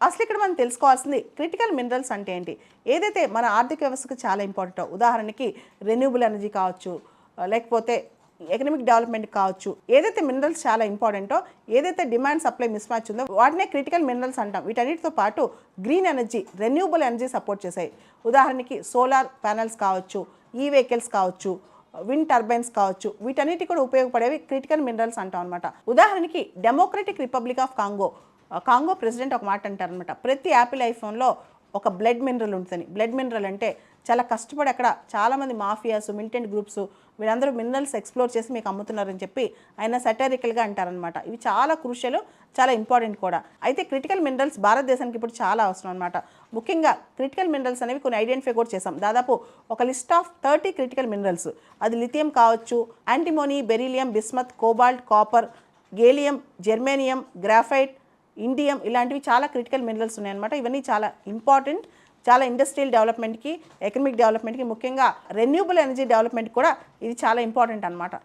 అసలు ఇక్కడ మనం తెలుసుకోవాల్సింది క్రిటికల్ మినరల్స్ అంటే ఏంటి, ఏదైతే మన ఆర్థిక వ్యవస్థకు చాలా ఇంపార్టెంటో, ఉదాహరణకి రెన్యూబుల్ ఎనర్జీ కావచ్చు, లేకపోతే ఎకనామిక్ డెవలప్మెంట్ కావచ్చు, ఏదైతే మినరల్స్ చాలా ఇంపార్టెంటో, ఏదైతే డిమాండ్ సప్లై మిస్ మ్యాచ్ ఉందో వాటినే క్రిటికల్ మినరల్స్ అంటాం. వీటన్నిటితో పాటు green energy, renewable energy support చేశాయి. ఉదాహరణకి సోలార్ ప్యానల్స్ కావచ్చు, ఈ వెహికల్స్ కావచ్చు, విండ్ టర్బైన్స్ కావచ్చు, వీటన్నిటి కూడా ఉపయోగపడేవి క్రిటికల్ మినరల్స్ అంటాం అనమాట. ఉదాహరణకి democratic republic of Congo president ఒక మాట అంటారనమాట, ప్రతి యాపిల్ ఐఫోన్లో ఒక బ్లడ్ మినరల్ ఉంటుంది. బ్లడ్ మినరల్ అంటే చాలా కష్టపడి అక్కడ చాలామంది మాఫియాస్, మిలిటెంట్ గ్రూప్స్ వీళ్ళందరూ మినరల్స్ ఎక్స్ప్లోర్ చేసి మీకు అమ్ముతున్నారని చెప్పి ఆయన సెటరికల్గా అంటారనమాట. ఇవి చాలా క్రూషియల్, చాలా ఇంపార్టెంట్ కూడా. అయితే క్రిటికల్ మినరల్స్ భారతదేశానికి ఇప్పుడు చాలా అవసరం అనమాట. ముఖ్యంగా క్రిటికల్ మినరల్స్ అనేవి కొన్ని ఐడెంటిఫై కూడా చేసాం. దాదాపు ఒక లిస్ట్ ఆఫ్ 30 క్రిటికల్ మినరల్స్, అది లిథియం కావచ్చు, antimony, beryllium, bismuth, cobalt, copper, gallium, germanium, graphite, indium, ఇలాంటివి చాలా క్రిటికల్ మినరల్స్ ఉన్నాయన్నమాట. ఇవన్నీ చాలా ఇంపార్టెంట్, చాలా ఇండస్ట్రియల్ డెవలప్మెంట్కి, ఎకనామిక్ డెవలప్మెంట్కి, ముఖ్యంగా రెన్యూబుల్ ఎనర్జీ డెవలప్మెంట్ కూడా ఇది చాలా ఇంపార్టెంట్ అనమాట.